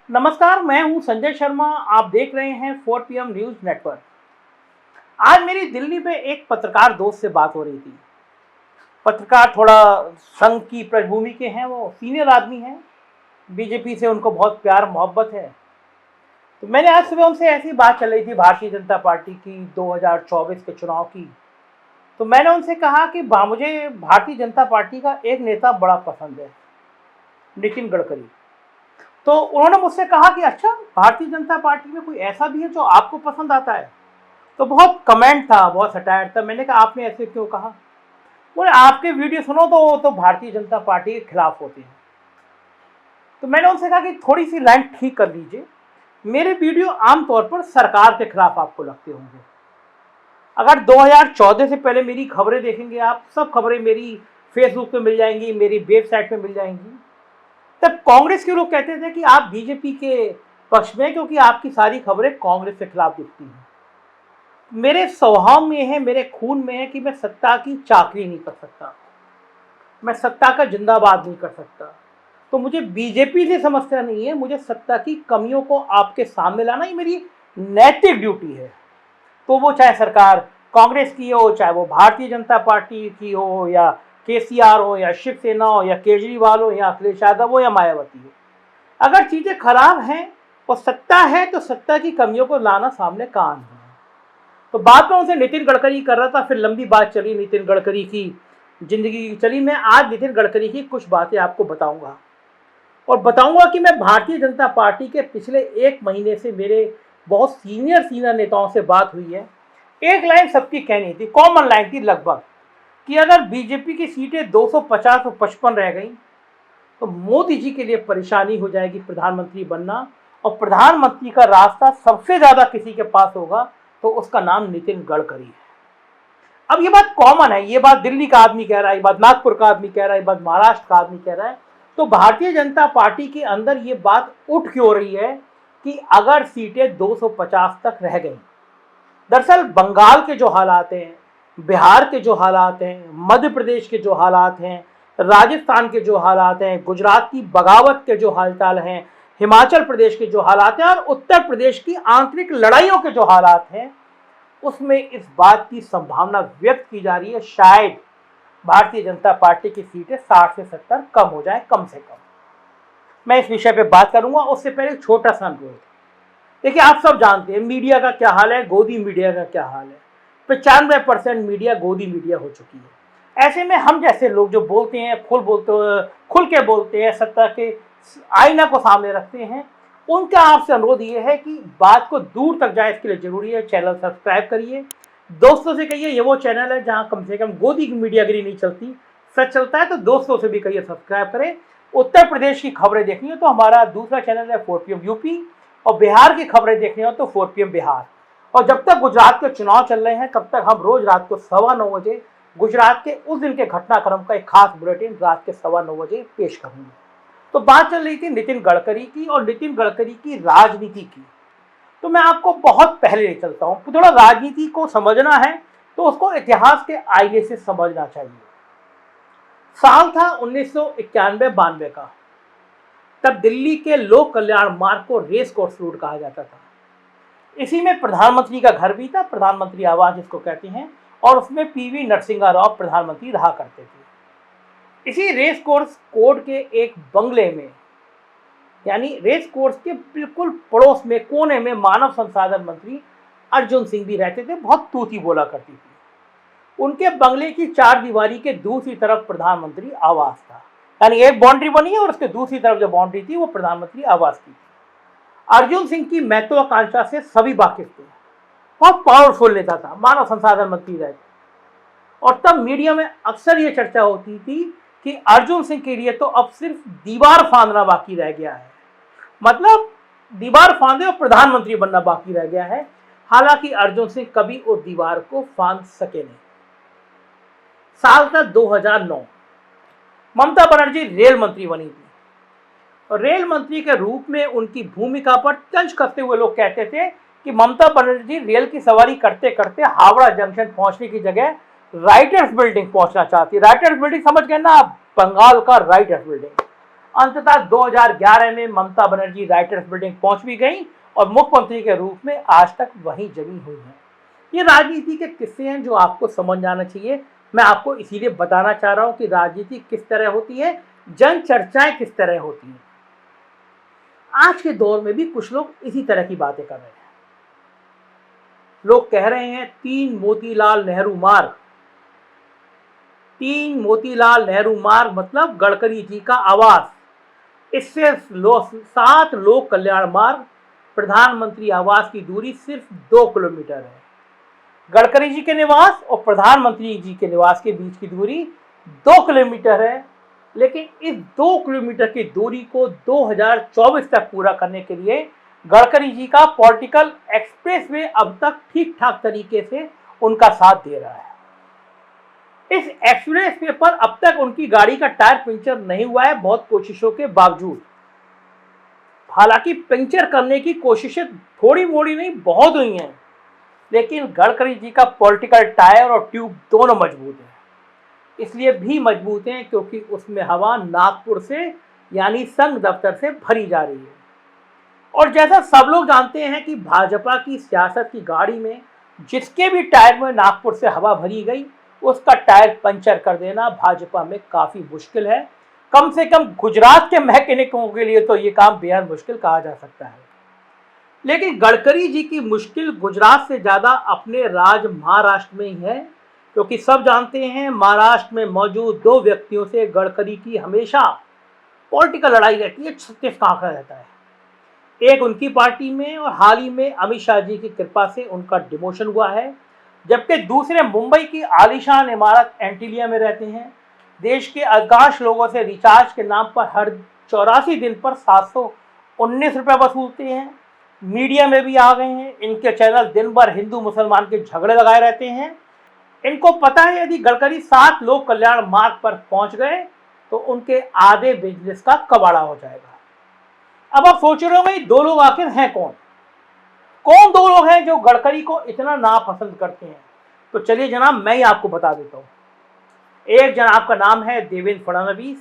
नमस्कार, मैं हूं संजय शर्मा। आप देख रहे हैं 4 PM न्यूज नेटवर्क। आज मेरी दिल्ली में एक पत्रकार दोस्त से बात हो रही थी। पत्रकार थोड़ा संघ की पृष्ठभूमि के हैं, वो सीनियर आदमी हैं, बीजेपी से उनको बहुत प्यार मोहब्बत है। तो मैंने आज सुबह उनसे ऐसी बात चल रही थी भारतीय जनता पार्टी की 2024 के चुनाव की। तो मैंने उनसे कहा कि मुझे भारतीय जनता पार्टी का एक नेता बड़ा पसंद है, नितिन गडकरी। तो उन्होंने मुझसे कहा कि अच्छा, भारतीय जनता पार्टी में कोई ऐसा भी है जो आपको पसंद आता है? तो बहुत कमेंट था, बहुत सटायर था। मैंने कहा आपने ऐसे क्यों कहा? बोले आपके वीडियो सुनो तो वो तो भारतीय जनता पार्टी के खिलाफ होते हैं। तो मैंने उनसे कहा कि थोड़ी सी लाइन ठीक कर लीजिए। मेरे वीडियो आमतौर पर सरकार के खिलाफ आपको लगते होंगे। अगर 2014 से पहले मेरी खबरें देखेंगे आप, सब खबरें मेरी फेसबुक पे मिल जाएंगी, मेरी वेबसाइट पे मिल जाएंगी। तब कांग्रेस के लोग कहते थे कि आप बीजेपी के पक्ष में, क्योंकि आपकी सारी खबरें कांग्रेस के खिलाफ दिखती हैं। मेरे स्वभाव में है, मेरे खून में है कि मैं सत्ता की चाकरी नहीं कर सकता, मैं सत्ता का जिंदाबाद नहीं कर सकता। तो मुझे बीजेपी से समस्या नहीं है, मुझे सत्ता की कमियों को आपके सामने लाना ही मेरी नैतिक ड्यूटी है। तो वो चाहे सरकार कांग्रेस की हो, चाहे वो भारतीय जनता पार्टी की हो, या केसीआर हो, या शिवसेना हो, या केजरीवाल हो, या अखिलेश यादव हो, या मायावती हो। अगर चीजें खराब हैं और सत्ता है तो सत्ता की कमियों को लाना सामने काम है। तो बात में उनसे नितिन गडकरी कर रहा था, फिर लंबी बात चली नितिन गडकरी की जिंदगी की चली। मैं आज नितिन गडकरी की कुछ बातें आपको बताऊंगा और बताऊंगा कि मैं भारतीय जनता पार्टी के पिछले एक महीने से मेरे बहुत सीनियर नेताओं से बात हुई है। एक लाइन सबकी कहनी थी, कॉमन लाइन थी लगभग, कि अगर बीजेपी की सीटें 250 और 55 रह गई तो मोदी जी के लिए परेशानी हो जाएगी प्रधानमंत्री बनना, और प्रधानमंत्री का रास्ता सबसे ज्यादा किसी के पास होगा तो उसका नाम नितिन गडकरी है। अब ये बात कॉमन है, ये बात दिल्ली का आदमी कह रहा है, ये बात नागपुर का आदमी कह रहा है, ये बात महाराष्ट्र का आदमी कह रहा है। तो भारतीय जनता पार्टी के अंदर ये बात उठ क्यों रही है कि अगर सीटें 250 तक रह गई? दरअसल बंगाल के जो हालात हैं, बिहार के जो हालात हैं, मध्य प्रदेश के जो हालात हैं, राजस्थान के जो हालात हैं, गुजरात की बगावत के जो हालचाल हैं, हिमाचल प्रदेश के जो हालात हैं, और उत्तर प्रदेश की आंतरिक लड़ाइयों के जो हालात हैं, उसमें इस बात की संभावना व्यक्त की जा रही है शायद भारतीय जनता पार्टी की सीटें 60 से 70 कम हो जाए, कम से कम। मैं इस विषय पे बात करूंगा, उससे पहले एक छोटा सा अनुरोध। देखिए, आप सब जानते हैं मीडिया का क्या हाल है, गोदी मीडिया का क्या हाल है। 95% मीडिया गोदी मीडिया हो चुकी है। ऐसे में हम जैसे लोग जो बोलते हैं, खुल के बोलते हैं, सत्ता के आईना को सामने रखते हैं, उनका आपसे अनुरोध ये है कि बात को दूर तक जाए, इसके लिए जरूरी है चैनल सब्सक्राइब करिए। दोस्तों से कहिए ये वो चैनल है जहां कम से कम गोदी की मीडियागिरी नहीं चलती, सच चलता है। तो दोस्तों से भी कहिए सब्सक्राइब करें। उत्तर प्रदेश की खबरें देखनी हो तो हमारा दूसरा चैनल है 4 PM यूपी, और बिहार की खबरें देखनी हो तो 4 PM बिहार। और जब तक गुजरात के चुनाव चल रहे हैं तब तक हम रोज रात को 9:15 बजे गुजरात के उस दिन के घटनाक्रम का एक खास बुलेटिन रात के 9:15 बजे पेश करेंगे। तो बात चल रही थी नितिन गडकरी की और नितिन गडकरी की राजनीति की। तो मैं आपको बहुत पहले ले चलता हूं। थोड़ा राजनीति को समझना है तो उसको इतिहास के आईने से समझना चाहिए। साल था 1991-92 का। तब दिल्ली के लोक कल्याण मार्ग को रेस कोर्स रोड कहा जाता था। इसी में प्रधानमंत्री का घर भी था, प्रधानमंत्री आवास जिसको कहते हैं, और उसमें PV नरसिम्हा राव प्रधानमंत्री रहा करते थे। इसी रेस कोर्स कोर्ट के एक बंगले में, यानी रेस कोर्स के बिल्कुल पड़ोस में, कोने में, मानव संसाधन मंत्री अर्जुन सिंह भी रहते थे। बहुत तूती बोला करती थी। उनके बंगले की 4 दीवारी के दूसरी तरफ प्रधानमंत्री आवास था, यानी एक बाउंड्री बनी है और उसके दूसरी तरफ जो बाउंड्री थी वो प्रधानमंत्री आवास की थी। अर्जुन सिंह की महत्वाकांक्षा से सभी वाकिफ थे। बहुत पावरफुल नेता था, मानव संसाधन मंत्री रहे थे। और तब मीडिया में अक्सर ये चर्चा होती थी कि अर्जुन सिंह के लिए तो अब सिर्फ दीवार फांदना बाकी रह गया है, मतलब दीवार फांदे और प्रधानमंत्री बनना बाकी रह गया है। हालांकि अर्जुन सिंह कभी उस दीवार को फांद सके नहीं। साल था 2009। ममता बनर्जी रेल मंत्री बनी थी और रेल मंत्री के रूप में उनकी भूमिका पर तंज कसते हुए लोग कहते थे कि ममता बनर्जी रेल की सवारी करते करते हावड़ा जंक्शन पहुंचने की जगह राइटर्स बिल्डिंग पहुंचना चाहती। राइटर्स बिल्डिंग समझ गए ना आप, बंगाल का राइटर्स बिल्डिंग। अंततः 2011 में ममता बनर्जी राइटर्स बिल्डिंग पहुंच भी गई और मुख्यमंत्री के रूप में आज तक वहीं जमी हुई है। ये राजनीति के किस्से हैं जो आपको समझ जाना चाहिए। मैं आपको इसीलिए बताना चाह रहा हूं कि राजनीति किस तरह होती है, जन चर्चाएं किस तरह होती हैं। आज के दौर में भी कुछ लोग इसी तरह की बातें कर रहे हैं। लोग कह रहे हैं 3 मोतीलाल नेहरू मार्ग। 3 मोतीलाल नेहरू मार्ग मतलब गडकरी जी का आवास। इससे 7 लोक कल्याण मार्ग, प्रधानमंत्री आवास की दूरी सिर्फ 2 किलोमीटर है। गडकरी जी के निवास और प्रधानमंत्री जी के निवास के बीच की दूरी 2 किलोमीटर है, लेकिन इस 2 किलोमीटर की दूरी को 2024 तक पूरा करने के लिए गडकरी जी का पॉलिटिकल एक्सप्रेसवे अब तक ठीक ठाक तरीके से उनका साथ दे रहा है। इस एक्सप्रेसवे पर अब तक उनकी गाड़ी का टायर पंचर नहीं हुआ है, बहुत कोशिशों के बावजूद। हालांकि पंचर करने की कोशिशें थोड़ी मोड़ी नहीं, बहुत हुई हैं, लेकिन गडकरी जी का पॉलिटिकल टायर और ट्यूब दोनों मजबूत हैं। इसलिए भी मजबूत हैं क्योंकि उसमें हवा नागपुर से यानी संघ दफ्तर से भरी जा रही है। और जैसा सब लोग जानते हैं कि भाजपा की सियासत की गाड़ी में जिसके भी टायर में नागपुर से हवा भरी गई उसका टायर पंचर कर देना भाजपा में काफ़ी मुश्किल है। कम से कम गुजरात के मैकेनिकों के लिए तो ये काम बेहद मुश्किल कहा जा सकता है। लेकिन गडकरी जी की मुश्किल गुजरात से ज़्यादा अपने राज्य महाराष्ट्र में ही है, क्योंकि सब जानते हैं महाराष्ट्र में मौजूद 2 व्यक्तियों से गडकरी की हमेशा पॉलिटिकल लड़ाई रहती है, छत्तीस कांकड़ा रहता है। एक उनकी पार्टी में और हाल ही में अमित शाह जी की कृपा से उनका डिमोशन हुआ है, जबकि दूसरे मुंबई की आलीशान इमारत एंटीलिया में रहते हैं। देश के अधिकांश लोगों से रिचार्ज के नाम पर हर 84 दिन पर 719 रुपये वसूलते हैं। मीडिया में भी आ गए हैं, इनके चैनल दिन भर हिंदू मुसलमान के झगड़े लगाए रहते हैं। इनको पता है यदि गडकरी 7 लोक कल्याण मार्ग पर पहुंच गए तो उनके आधे बिजनेस का कबाड़ा हो जाएगा। अब आप सोच रहे होंगे 2 लोग आखिर हैं कौन? कौन 2 लोग हैं जो गडकरी को इतना नापसंद करते हैं? तो चलिए जनाब, मैं ही आपको बता देता हूँ। एक जनाब का नाम है देवेंद्र फडणवीस,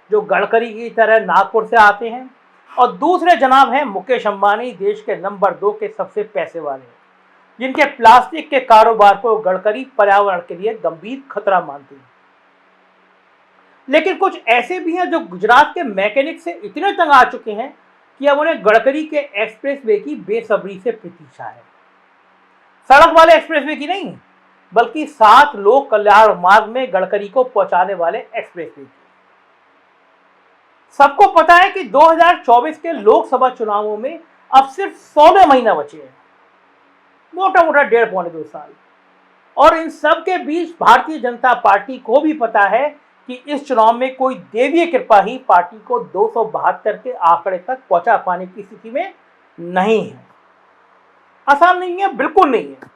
जो गडकरी की तरह नागपुर से आते हैं, और दूसरे जनाब हैं मुकेश अंबानी, देश के नंबर 2 के सबसे पैसे वाले, जिनके प्लास्टिक के कारोबार को गडकरी पर्यावरण के लिए गंभीर खतरा मानते हैं। लेकिन कुछ ऐसे भी हैं जो गुजरात के मैकेनिक से इतने तंग आ चुके हैं कि अब उन्हें गडकरी के एक्सप्रेसवे की बेसब्री से प्रतीक्षा है। सड़क वाले एक्सप्रेसवे की नहीं, बल्कि 7 लोक कल्याण मार्ग में गडकरी को पहुंचाने वाले एक्सप्रेसवे की। सबको पता है कि 2024 के लोकसभा चुनावों में अब सिर्फ 16 महीना बचे हैं, मोटा मोटा 1.5 पौने 2 साल। और इन सब के बीच भारतीय जनता पार्टी को भी पता है कि इस चुनाव में कोई देवीय कृपा ही पार्टी को 272 के आंकड़े तक पहुंचा पाने की स्थिति में नहीं है। आसान नहीं है, बिल्कुल नहीं है।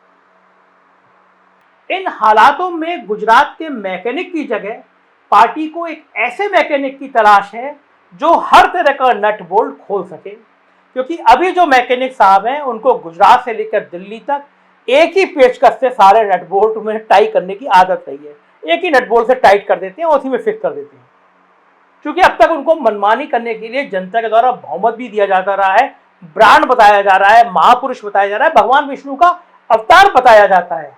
इन हालातों में गुजरात के मैकेनिक की जगह पार्टी को एक ऐसे मैकेनिक की तलाश है जो हर तरह का नट बोल्ट खोल सके, क्योंकि अभी जो मैकेनिक साहब हैं उनको गुजरात से लेकर दिल्ली तक एक ही पेचकस से सारे नट बोल्ट में टाइट करने की आदत रही है। एक ही नट बोल्ट से टाइट कर देते हैं और उसी में फिक्स कर देते हैं। क्योंकि अब तक उनको मनमानी करने के लिए जनता के द्वारा बहुमत भी दिया जाता रहा है, ब्रांड बताया जा रहा है, महापुरुष बताया जा रहा है, भगवान विष्णु का अवतार बताया जाता है।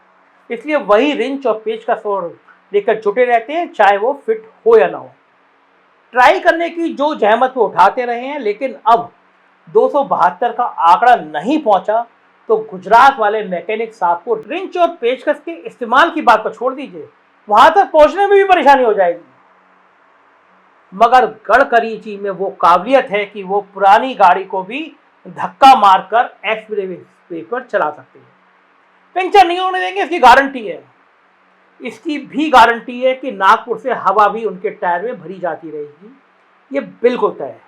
इसलिए वही रिंच और पेचकस लेकर जुटे रहते हैं, चाहे वो फिट हो या ना हो। ट्राई करने की जो जहमत वो उठाते रहे हैं, लेकिन अब 272 का आंकड़ा नहीं पहुंचा तो गुजरात वाले मैकेनिक साहब को रिंच और पेचकस के इस्तेमाल की बात पर छोड़ दीजिए, वहां तक पहुंचने में भी परेशानी हो जाएगी। मगर गडकरी जी में वो काबिलियत है कि वो पुरानी गाड़ी को भी धक्का मारकर एक्सप्रेसवे पर चला सकते हैं। पंचर नहीं होने देंगे, इसकी गारंटी है। इसकी भी गारंटी है कि नागपुर से हवा भी उनके टायर में भरी जाती रहेगी, ये बिल्कुल तय है।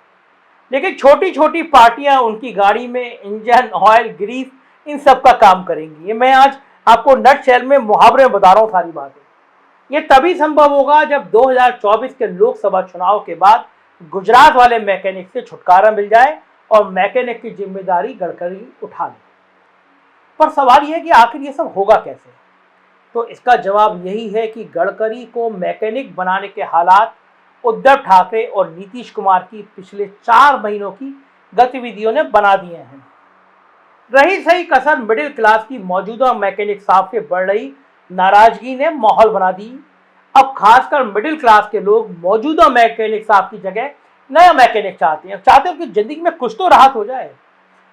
लेकिन छोटी छोटी पार्टियां उनकी गाड़ी में इंजन, ऑयल, ग्रीस, इन सब का काम करेंगी। ये मैं आज आपको नटशेल में मुहावरे में बता रहा हूँ सारी बातें। ये तभी संभव होगा जब 2024 के लोकसभा चुनाव के बाद गुजरात वाले मैकेनिक से छुटकारा मिल जाए और मैकेनिक की जिम्मेदारी गडकरी उठा ले। पर सवाल यह है कि आखिर ये सब होगा कैसे? तो इसका जवाब यही है कि गडकरी को मैकेनिक बनाने के हालात उद्धव ठाकरे और नीतीश कुमार की पिछले 4 महीनों की गतिविधियों ने बना दिए हैं। रही सही कसर मिडिल क्लास की मौजूदा मैकेनिक साहब से बढ़ रही नाराजगी ने माहौल बना दी। अब खासकर मिडिल क्लास के लोग मौजूदा मैकेनिक साहब की जगह नया मैकेनिक चाहते हैं कि जिंदगी में कुछ तो राहत हो जाए।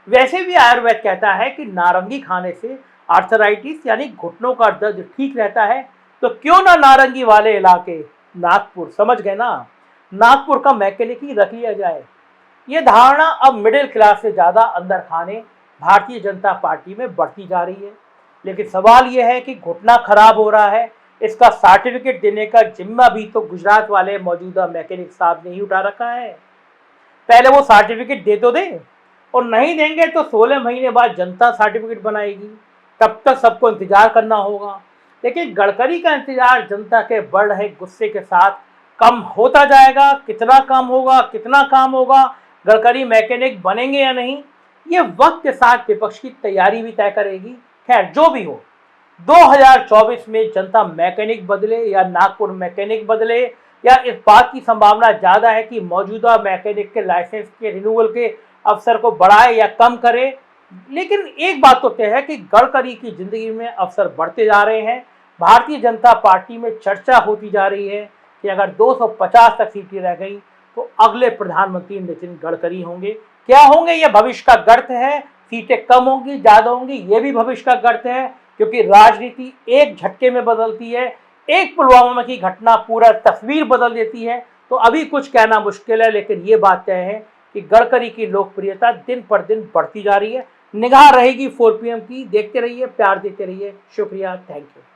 वैसे भी आयुर्वेद कहता है कि नारंगी खाने से आर्थराइटिस यानी घुटनों का दर्द ठीक रहता है, तो क्यों ना नारंगी वाले इलाके नागपुर, समझ गए ना, नागपुर का मैकेनिक ही रख लिया जाए। ये धारणा अब मिडिल क्लास से ज्यादा अंदर खाने भारतीय जनता पार्टी में बढ़ती जा रही है। लेकिन सवाल यह है कि घुटना खराब हो रहा है, इसका सर्टिफिकेट देने का जिम्मा भी तो गुजरात वाले मौजूदा मैकेनिक साहब ने ही उठा रखा है। पहले वो सर्टिफिकेट दे तो दे, और नहीं देंगे तो 16 महीने बाद जनता सर्टिफिकेट बनाएगी, तब तक सबको इंतजार करना होगा। लेकिन गडकरी का इंतजार जनता के बढ़ रहे गुस्से के साथ कम होता जाएगा। कितना कम होगा, कितना काम होगा, गडकरी मैकेनिक बनेंगे या नहीं, ये वक्त के साथ विपक्ष की तैयारी भी तय करेगी। खैर जो भी हो, 2024 में जनता मैकेनिक बदले या नागपुर मैकेनिक बदले, या इस बात की संभावना ज्यादा है कि मौजूदा मैकेनिक के लाइसेंस के रिन्यूअल के अवसर को बढ़ाए या कम करे। लेकिन एक बात तो तय है कि गडकरी की जिंदगी में अवसर बढ़ते जा रहे हैं। भारतीय जनता पार्टी में चर्चा होती जा रही है कि अगर 250 तक सीटें रह गई तो अगले प्रधानमंत्री नितिन गडकरी होंगे। क्या होंगे ये भविष्य का गर्त है। सीटें कम होंगी, ज्यादा होंगी, ये भी भविष्य का गर्त है, क्योंकि राजनीति एक झटके में बदलती है। एक पुलवामा की घटना पूरा तस्वीर बदल देती है। तो अभी कुछ कहना मुश्किल है, लेकिन ये बात तय है कि गडकरी की लोकप्रियता दिन पर दिन बढ़ती जा रही है। निगाह रहेगी 4PM की। देखते रहिए, प्यार देते रहिए। शुक्रिया, थैंक यू।